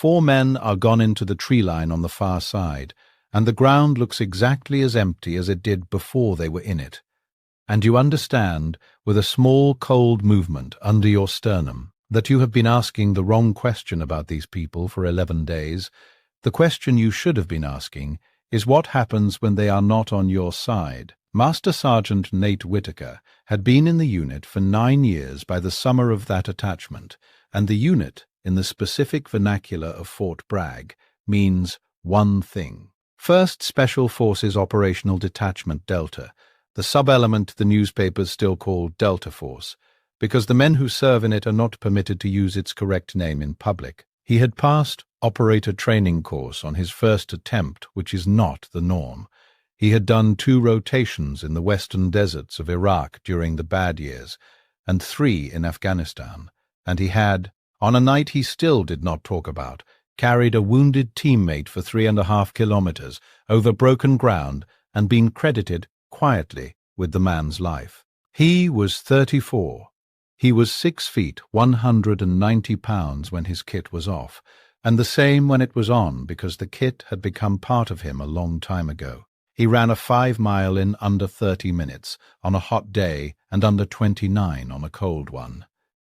4 men are gone into the tree line on the far side, and the ground looks exactly as empty as it did before they were in it. And you understand, with a small cold movement under your sternum, that you have been asking the wrong question about these people for 11 days. The question you should have been asking is what happens when they are not on your side. Master Sergeant Nate Whitaker had been in the unit for 9 years by the summer of that attachment, and the unit, in the specific vernacular of Fort Bragg, means one thing. 1st Special Forces Operational Detachment Delta, the sub-element the newspapers still call Delta Force, because the men who serve in it are not permitted to use its correct name in public. He had passed operator training course on his first attempt, which is not the norm. He had done 2 rotations in the western deserts of Iraq during the bad years, and 3 in Afghanistan, and he had, on a night he still did not talk about, carried a wounded teammate for 3.5 kilometers over broken ground and been credited, quietly, with the man's life. He was 34. He was 6 feet, 190 pounds when his kit was off, and the same when it was on because the kit had become part of him a long time ago. He ran a 5-mile in under 30 minutes on a hot day and under 29 on a cold one.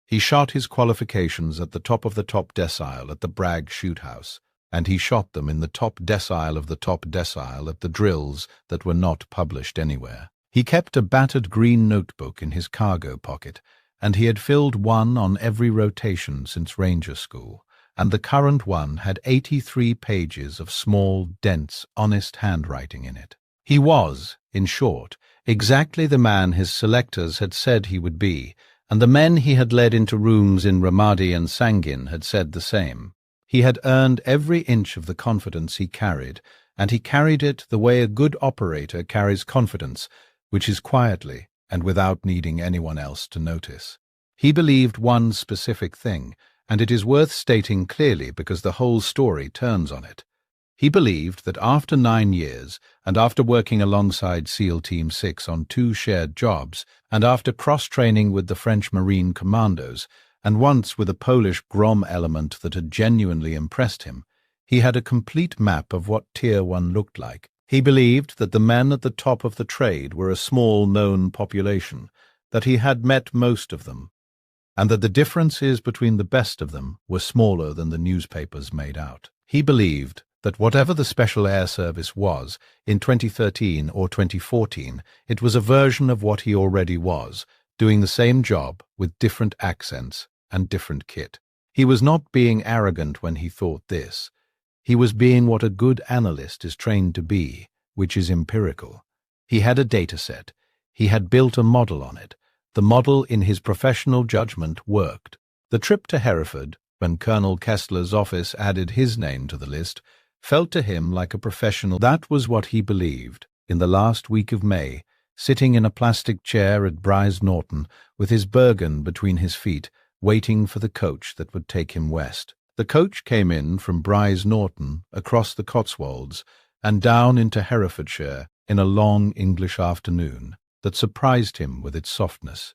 He shot his qualifications at the top of the top decile at the Bragg shoot house, and he shot them in the top decile of the top decile at the drills that were not published anywhere. He kept a battered green notebook in his cargo pocket, and he had filled one on every rotation since Ranger School, and the current one had 83 pages of small, dense, honest handwriting in it. He was, in short, exactly the man his selectors had said he would be, and the men he had led into rooms in Ramadi and Sangin had said the same. He had earned every inch of the confidence he carried, and he carried it the way a good operator carries confidence, which is quietly and without needing anyone else to notice. He believed one specific thing, and it is worth stating clearly because the whole story turns on it. He believed that after 9 years, and after working alongside SEAL Team 6 on 2 shared jobs, and after cross-training with the French Marine Commandos, and once with a Polish Grom element that had genuinely impressed him, he had a complete map of what Tier 1 looked like. He believed that the men at the top of the trade were a small known population, that he had met most of them, and that the differences between the best of them were smaller than the newspapers made out. He believed that whatever the Special Air Service was, in 2013 or 2014, it was a version of what he already was, doing the same job with different accents and different kit. He was not being arrogant when he thought this. He was being what a good analyst is trained to be, which is empirical. He had a data set. He had built a model on it. The model, in his professional judgment, worked. The trip to Hereford, when Colonel Kessler's office added his name to the list, felt to him like a professional. That was what he believed, in the last week of May, sitting in a plastic chair at Brize Norton, with his Bergen between his feet, waiting for the coach that would take him west. The coach came in from Brize Norton, across the Cotswolds, and down into Herefordshire in a long English afternoon that surprised him with its softness.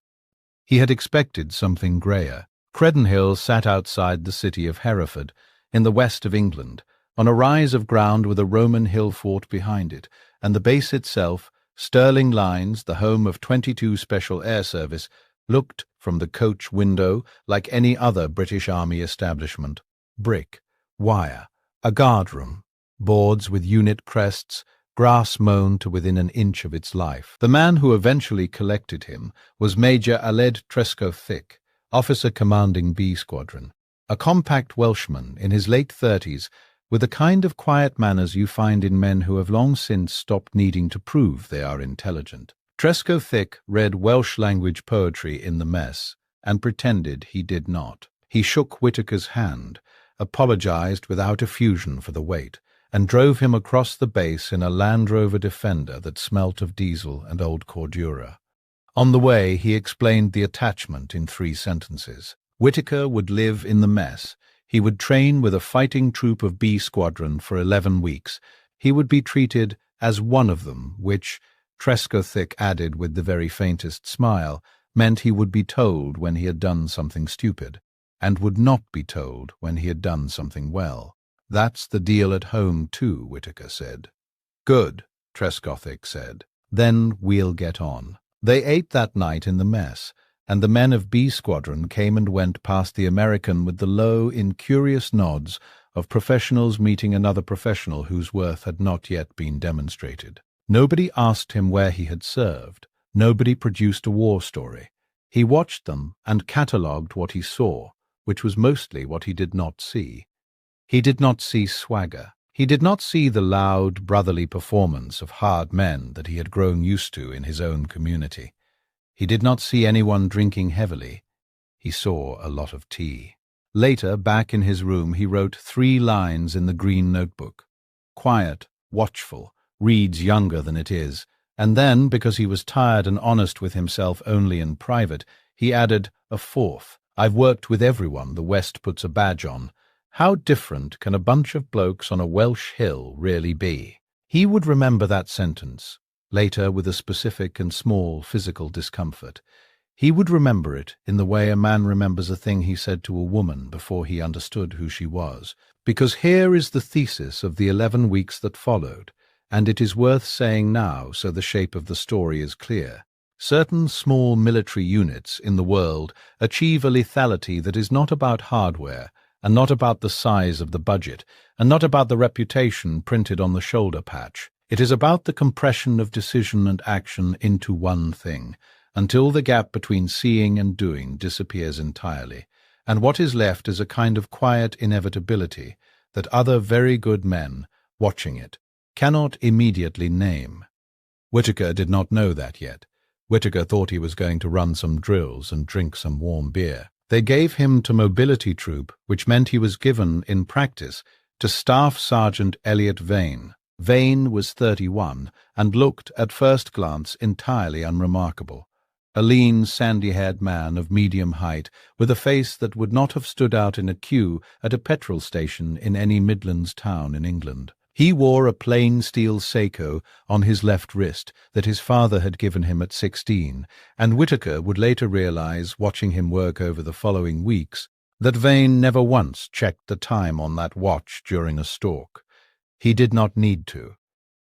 He had expected something greyer. Credenhill sat outside the city of Hereford, in the west of England, on a rise of ground with a Roman hill fort behind it, and the base itself, Stirling Lines, the home of 22 Special Air Service, looked from the coach window like any other British Army establishment. Brick, wire, a guard room, boards with unit crests, grass mown to within an inch of its life. The man who eventually collected him was Major Aled Tresco-Thick, officer commanding B Squadron, a compact Welshman in his late 30s, with the kind of quiet manners you find in men who have long since stopped needing to prove they are intelligent. Tresco-Thick read Welsh-language poetry in the mess, and pretended he did not. He shook Whitaker's hand, apologized without effusion for the wait, and drove him across the base in a Land Rover Defender that smelt of diesel and old Cordura. On the way, he explained the attachment in 3 sentences. Whitaker would live in the mess. He would train with a fighting troop of B Squadron for 11 weeks. He would be treated as one of them, which, Tresco-Thick added with the very faintest smile, meant he would be told when he had done something stupid. and would not be told when he had done something well. That's the deal at home too, Whitaker said. Good, Trescothick said. Then we'll get on. They ate that night in the mess, and the men of B Squadron came and went past the American with the low, incurious nods of professionals meeting another professional whose worth had not yet been demonstrated. Nobody asked him where he had served. Nobody produced a war story. He watched them and catalogued what he saw, which was mostly what he did not see. He did not see swagger. He did not see the loud, brotherly performance of hard men that he had grown used to in his own community. He did not see anyone drinking heavily. He saw a lot of tea. Later, back in his room, he wrote 3 lines in the green notebook. Quiet, watchful, reads younger than it is. And then, because he was tired and honest with himself only in private, he added a 4th. I've worked with everyone the West puts a badge on. How different can a bunch of blokes on a Welsh hill really be? He would remember that sentence, later with a specific and small physical discomfort. He would remember it in the way a man remembers a thing he said to a woman before he understood who she was. Because here is the thesis of the 11 weeks that followed, and it is worth saying now so the shape of the story is clear. Certain small military units in the world achieve a lethality that is not about hardware, and not about the size of the budget, and not about the reputation printed on the shoulder patch. It is about the compression of decision and action into one thing, until the gap between seeing and doing disappears entirely, and what is left is a kind of quiet inevitability that other very good men, watching it, cannot immediately name. Whitaker did not know that yet. Whitaker thought he was going to run some drills and drink some warm beer. They gave him to mobility troop, which meant he was given, in practice, to Staff Sergeant Elliot Vane. Vane was 31 and looked, at first glance, entirely unremarkable. A lean, sandy-haired man of medium height, with a face that would not have stood out in a queue at a petrol station in any Midlands town in England. He wore a plain steel Seiko on his left wrist that his father had given him at 16, and Whitaker would later realize, watching him work over the following weeks, that Vane never once checked the time on that watch during a stalk. He did not need to.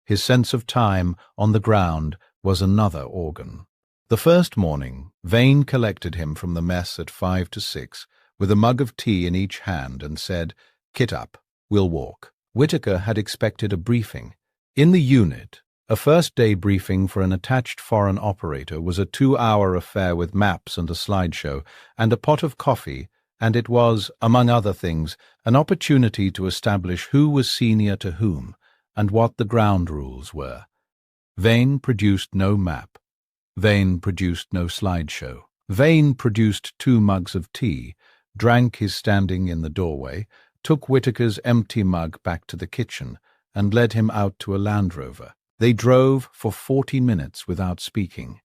His sense of time on the ground was another organ. The first morning, Vane collected him from the mess at 5 to 6, with a mug of tea in each hand, and said, "Kit up, we'll walk." Whitaker had expected a briefing. In the unit, a first-day briefing for an attached foreign operator was a 2-hour affair with maps and a slideshow, and a pot of coffee, and it was, among other things, an opportunity to establish who was senior to whom, and what the ground rules were. Vane produced no map. Vane produced no slideshow. Vane produced 2 mugs of tea, drank his standing in the doorway, took Whitaker's empty mug back to the kitchen, and led him out to a Land Rover. They drove for 40 minutes without speaking.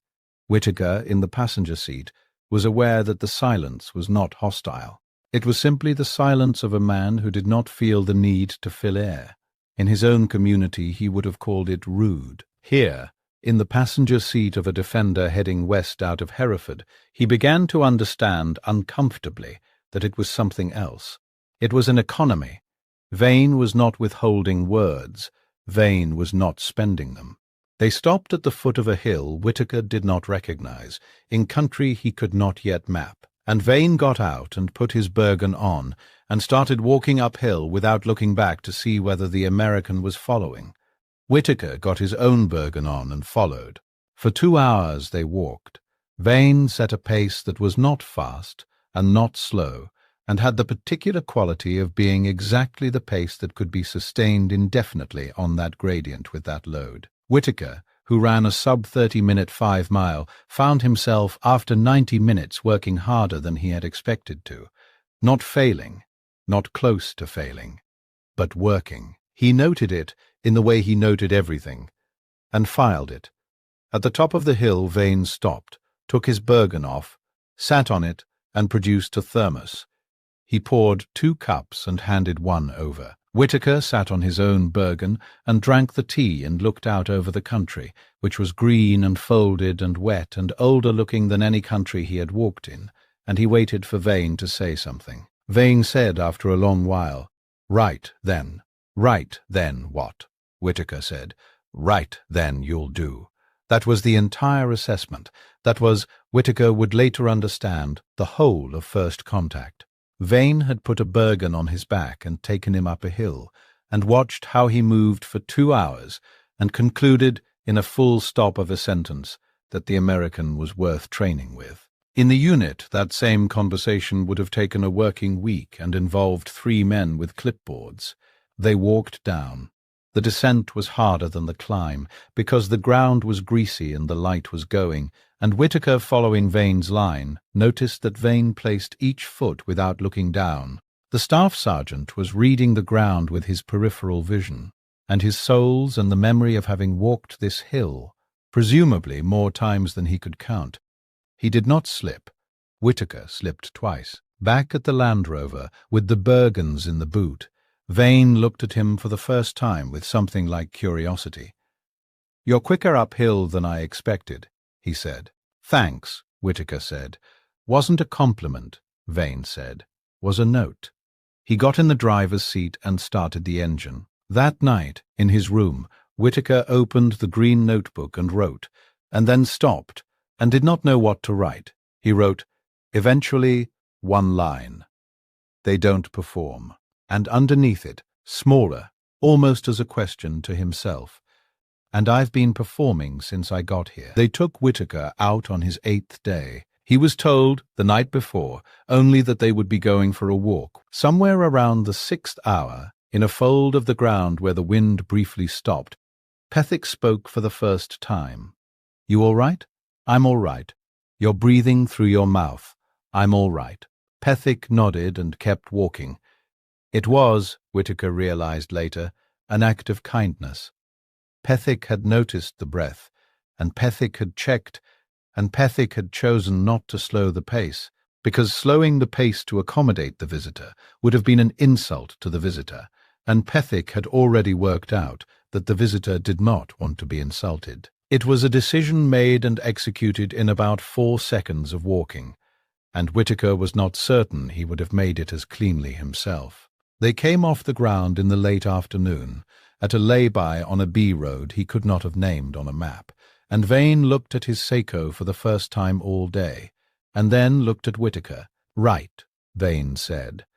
Whitaker, in the passenger seat, was aware that the silence was not hostile. It was simply the silence of a man who did not feel the need to fill air. In his own community he would have called it rude. Here, in the passenger seat of a Defender heading west out of Hereford, he began to understand uncomfortably that it was something else. It was an economy. Vane was not withholding words. Vane was not spending them. They stopped at the foot of a hill Whitaker did not recognize, in country he could not yet map, and Vane got out and put his Bergen on, and started walking uphill without looking back to see whether the American was following. Whitaker got his own Bergen on and followed. For 2 hours they walked. Vane set a pace that was not fast and not slow, and had the particular quality of being exactly the pace that could be sustained indefinitely on that gradient with that load. Whitaker, who ran a sub-30-minute 5-mile, found himself after 90 minutes working harder than he had expected to. Not failing, not close to failing, but working. He noted it in the way he noted everything, and filed it. At the top of the hill Vane stopped, took his Bergen off, sat on it, and produced a thermos. He poured 2 cups and handed one over. Whitaker sat on his own Bergen and drank the tea and looked out over the country, which was green and folded and wet and older-looking than any country he had walked in, and he waited for Vane to say something. Vane said after a long while, "Right, then. Right, then, what?" Whitaker said, "Right, then, you'll do." That was the entire assessment. That was, Whitaker would later understand, the whole of first contact. Vane had put a Bergen on his back and taken him up a hill, and watched how he moved for 2 hours, and concluded, in a full stop of a sentence, that the American was worth training with. In the unit, that same conversation would have taken a working week and involved 3 men with clipboards. They walked down. The descent was harder than the climb, because the ground was greasy and the light was going, and Whitaker, following Vane's line, noticed that Vane placed each foot without looking down. The staff sergeant was reading the ground with his peripheral vision, and his soles and the memory of having walked this hill, presumably more times than he could count. He did not slip. Whitaker slipped twice. Back at the Land Rover, with the Bergens in the boot, Vane looked at him for the first time with something like curiosity. "You're quicker uphill than I expected," he said. "Thanks," Whitaker said. "Wasn't a compliment," Vane said. "Was a note." He got in the driver's seat and started the engine. That night, in his room, Whitaker opened the green notebook and wrote, and then stopped, and did not know what to write. He wrote, eventually, 1 line. "They don't perform." And underneath it, smaller, almost as a question to himself, "And I've been performing since I got here." They took Whitaker out on his 8th day. He was told, the night before, only that they would be going for a walk. Somewhere around the 6th hour, in a fold of the ground where the wind briefly stopped, Pethick spoke for the first time. "You all right?" "I'm all right." "You're breathing through your mouth." "I'm all right." Pethick nodded and kept walking. It was, Whitaker realized later, an act of kindness. Pethick had noticed the breath, and Pethick had checked, and Pethick had chosen not to slow the pace, because slowing the pace to accommodate the visitor would have been an insult to the visitor, and Pethick had already worked out that the visitor did not want to be insulted. It was a decision made and executed in about 4 seconds of walking, and Whitaker was not certain he would have made it as cleanly himself. They came off the ground in the late afternoon, at a lay-by on a B-road he could not have named on a map, and Vane looked at his Seiko for the first time all day, and then looked at Whitaker. "Right," Vane said.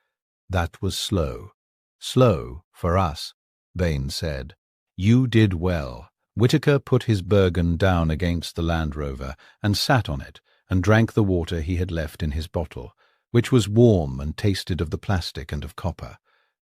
"That was slow." "Slow, for us," Vane said. "You did well." Whitaker put his Bergen down against the Land Rover and sat on it and drank the water he had left in his bottle, which was warm and tasted of the plastic and of copper.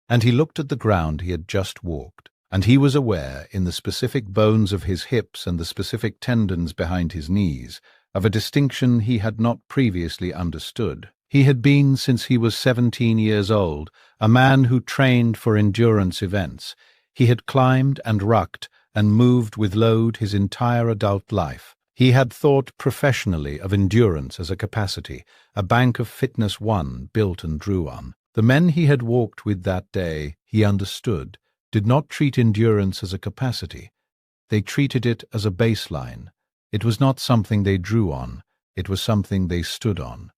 And he looked at the ground he had just walked, and he was aware, in the specific bones of his hips and the specific tendons behind his knees, of a distinction he had not previously understood. He had been, since he was 17 years old, a man who trained for endurance events. He had climbed and rucked and moved with load his entire adult life. He had thought professionally of endurance as a capacity, a bank of fitness one built and drew on. The men he had walked with that day, he understood, did not treat endurance as a capacity. They treated it as a baseline. It was not something they drew on, it was something they stood on.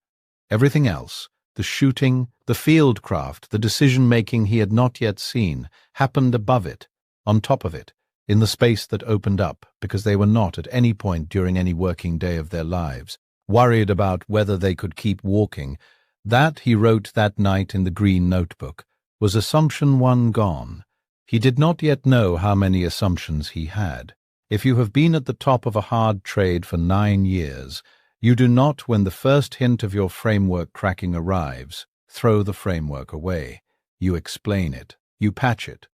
Everything else, the shooting, the field craft, the decision-making he had not yet seen, happened above it, on top of it, in the space that opened up, because they were not, at any point during any working day of their lives, worried about whether they could keep walking. That, he wrote that night in the green notebook, was assumption one gone. He did not yet know how many assumptions he had. If you have been at the top of a hard trade for 9 years, you do not, when the first hint of your framework cracking arrives, throw the framework away. You explain it. You patch it.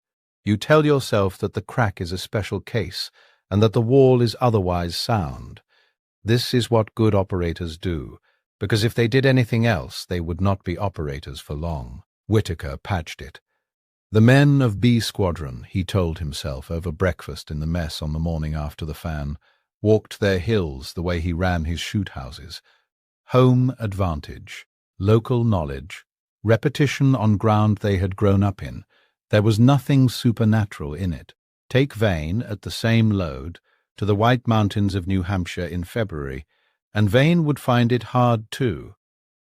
You tell yourself that the crack is a special case, and that the wall is otherwise sound. This is what good operators do, because if they did anything else, they would not be operators for long. Whitaker patched it. The men of B Squadron, he told himself over breakfast in the mess on the morning after the fan, walked their hills the way he ran his shoot-houses. Home advantage, local knowledge, repetition on ground they had grown up in. There was nothing supernatural in it. Take Vane, at the same load, to the White Mountains of New Hampshire in February, and Vane would find it hard too.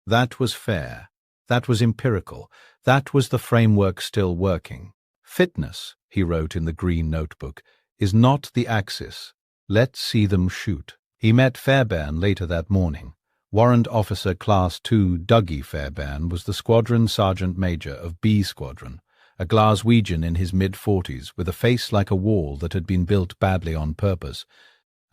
That was fair. That was empirical. That was the framework still working. Fitness, he wrote in the green notebook, is not the axis. Let's see them shoot. He met Fairbairn later that morning. Warrant Officer Class 2 Dougie Fairbairn was the squadron sergeant major of B Squadron, a Glaswegian in his mid-40s with a face like a wall that had been built badly on purpose,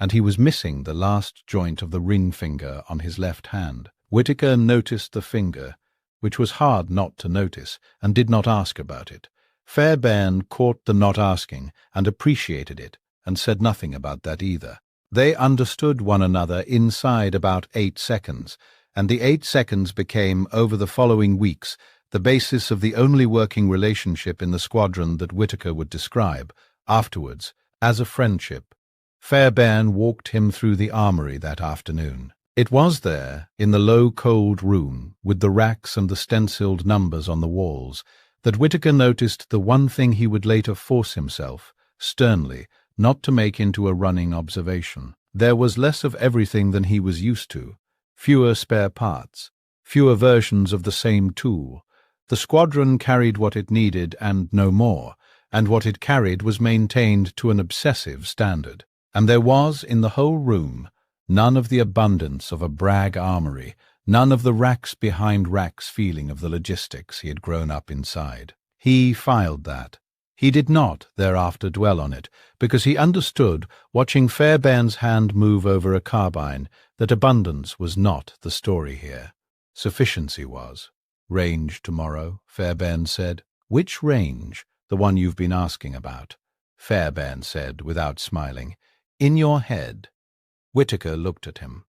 and he was missing the last joint of the ring finger on his left hand. Whitaker noticed the finger, which was hard not to notice, and did not ask about it. Fairbairn caught the not asking and appreciated it, and said nothing about that either. They understood one another inside about 8 seconds, and the 8 seconds became, over the following weeks, the basis of the only working relationship in the squadron that Whitaker would describe, afterwards, as a friendship. Fairbairn walked him through the armory that afternoon. It was there, in the low, cold room, with the racks and the stenciled numbers on the walls, that Whitaker noticed the one thing he would later force himself, sternly, not to make into a running observation. There was less of everything than he was used to, fewer spare parts, fewer versions of the same tool. The squadron carried what it needed and no more, and what it carried was maintained to an obsessive standard. And there was, in the whole room, none of the abundance of a Bragg armory, none of the racks behind racks feeling of the logistics he had grown up inside. He filed that. He did not thereafter dwell on it, because he understood, watching Fairbairn's hand move over a carbine, that abundance was not the story here. Sufficiency was. Range tomorrow, Fairbairn said. Which range? The one you've been asking about. Fairbairn said, without smiling. In your head. Whitaker looked at him.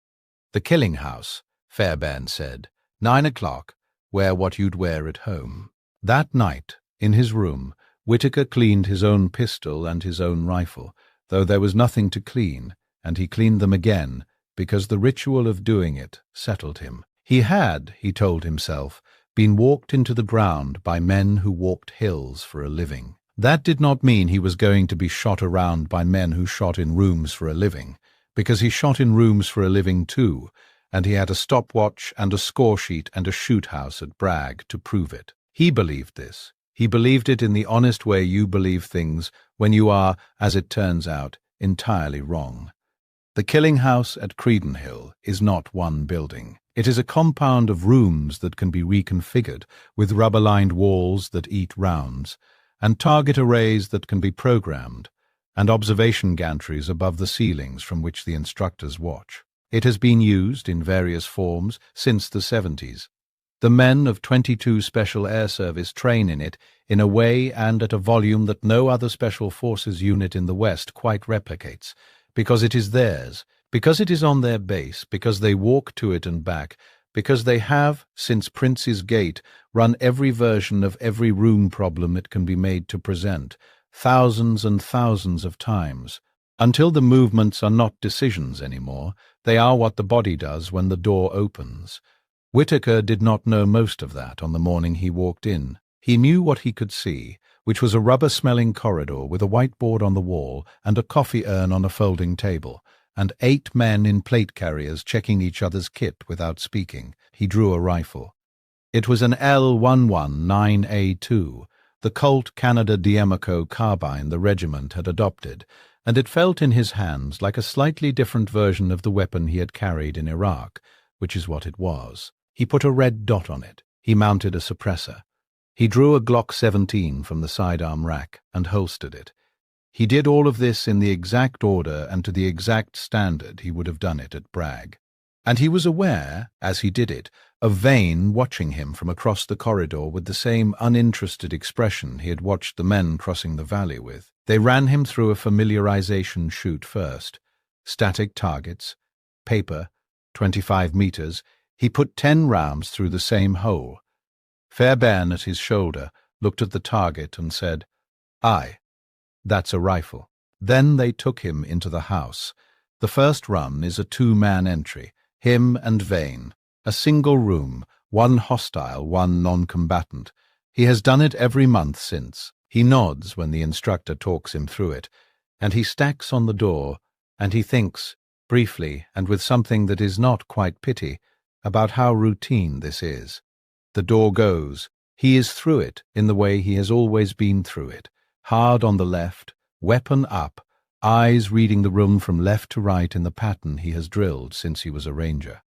The killing house, Fairbairn said. 9 o'clock. Wear what you'd wear at home. That night, in his room, Whitaker cleaned his own pistol and his own rifle, though there was nothing to clean, and he cleaned them again, because the ritual of doing it settled him. He had, he told himself, been walked into the ground by men who walked hills for a living. That did not mean he was going to be shot around by men who shot in rooms for a living, because he shot in rooms for a living too, and he had a stopwatch and a score sheet and a shoot house at Bragg to prove it. He believed this. He believed it in the honest way you believe things when you are, as it turns out, entirely wrong. The killing house at Credenhill is not one building. It is a compound of rooms that can be reconfigured, with rubber-lined walls that eat rounds, and target arrays that can be programmed, and observation gantries above the ceilings from which the instructors watch. It has been used in various forms since the 70s. The men of 22 Special Air Service train in it in a way and at a volume that no other Special Forces unit in the West quite replicates, because it is theirs, because it is on their base, because they walk to it and back, because they have, since Prince's Gate, run every version of every room problem it can be made to present, thousands and thousands of times. Until the movements are not decisions anymore, they are what the body does when the door opens. Whitaker did not know most of that on the morning he walked in. He knew what he could see, which was a rubber-smelling corridor with a whiteboard on the wall and a coffee urn on a folding table, and 8 men in plate carriers checking each other's kit without speaking. He drew a rifle. It was an L119A2, the Colt Canada Diemaco carbine the regiment had adopted, and it felt in his hands like a slightly different version of the weapon he had carried in Iraq, which is what it was. He put a red dot on it. He mounted a suppressor. He drew a Glock 17 from the sidearm rack and holstered it. He did all of this in the exact order and to the exact standard he would have done it at Bragg. And he was aware, as he did it, of Vane watching him from across the corridor with the same uninterested expression he had watched the men crossing the valley with. They ran him through a familiarization shoot first. Static targets, paper, 25 meters. He put 10 rounds through the same hole. Fairbairn at his shoulder looked at the target and said, "Aye, that's a rifle." Then they took him into the house. The first run is a 2-man entry, him and Vane. A single room, 1 hostile, 1 non-combatant. He has done it every month since. He nods when the instructor talks him through it, and he stacks on the door, and he thinks, briefly and with something that is not quite pity, about how routine this is. The door goes. He is through it in the way he has always been through it. Hard on the left, weapon up, eyes reading the room from left to right in the pattern he has drilled since he was a ranger.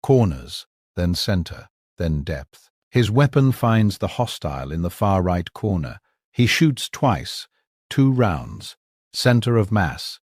Corners, then center, then depth. His weapon finds the hostile in the far right corner. He shoots twice, 2 rounds. Center of mass.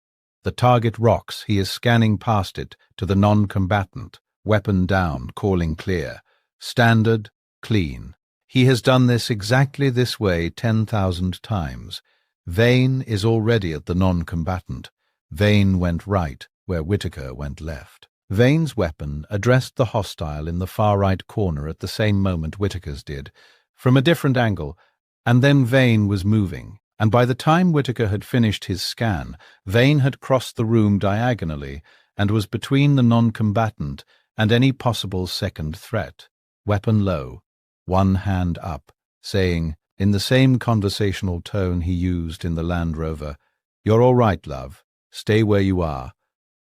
The target rocks. He is scanning past it to the non-combatant. Weapon down, calling clear. Standard, clean. He has done this exactly this way 10,000 times. Vane is already at the non-combatant. Vane went right, where Whitaker went left. Vane's weapon addressed the hostile in the far right corner at the same moment Whitaker's did, from a different angle, and then Vane was moving, and by the time Whitaker had finished his scan, Vane had crossed the room diagonally and was between the non-combatant and any possible second threat. Weapon low, one hand up, saying, in the same conversational tone he used in the Land Rover, "You're all right, love. Stay where you are."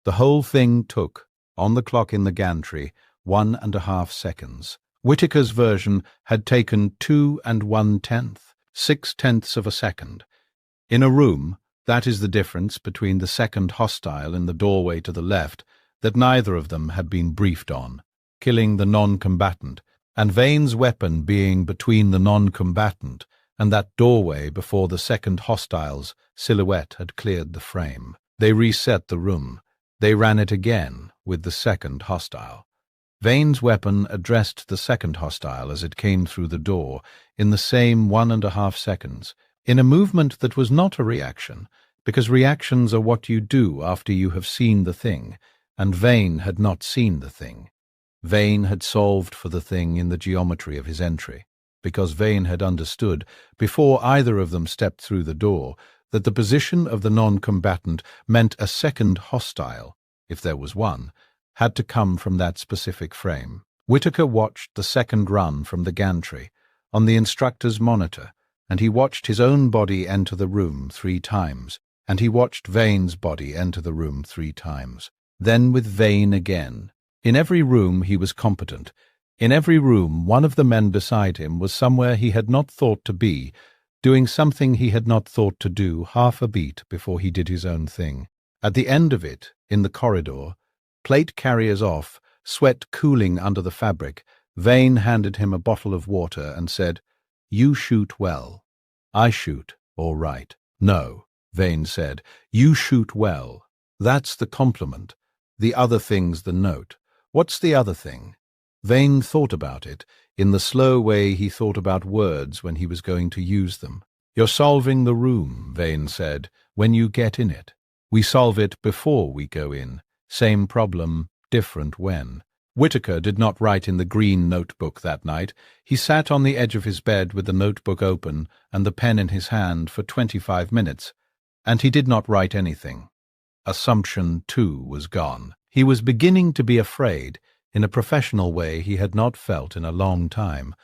The whole thing took, on the clock in the gantry, 1.5 seconds. Whitaker's version had taken 2 1/10, 6/10 of a second. In a room, that is the difference between the second hostile in the doorway to the left that neither of them had been briefed on, killing the non-combatant, and Vane's weapon being between the non-combatant and that doorway before the second hostile's silhouette had cleared the frame. They reset the room. They ran it again with the second hostile. Vane's weapon addressed the second hostile as it came through the door in the same 1.5 seconds, in a movement that was not a reaction, because reactions are what you do after you have seen the thing, and Vane had not seen the thing. Vane had solved for the thing in the geometry of his entry, because Vane had understood, before either of them stepped through the door, that the position of the non-combatant meant a second hostile, if there was one, had to come from that specific frame. Whitaker watched the second run from the gantry, on the instructor's monitor, and he watched his own body enter the room 3 times, and he watched Vane's body enter the room 3 times. Then with Vane again. In every room he was competent. In every room one of the men beside him was somewhere he had not thought to be, doing something he had not thought to do half a beat before he did his own thing. At the end of it, in the corridor, plate carriers off, sweat cooling under the fabric, Vane handed him a bottle of water and said, "You shoot well." "I shoot, all right." "No," Vane said, "you shoot well. That's the compliment. The other thing's the note." "What's the other thing?" Vane thought about it, in the slow way he thought about words when he was going to use them. "You're solving the room," Vane said, "when you get in it. We solve it before we go in. Same problem, different when." Whitaker did not write in the green notebook that night. He sat on the edge of his bed with the notebook open and the pen in his hand for 25 minutes, and he did not write anything. Assumption, too, was gone. He was beginning to be afraid, in a professional way he had not felt in a long time,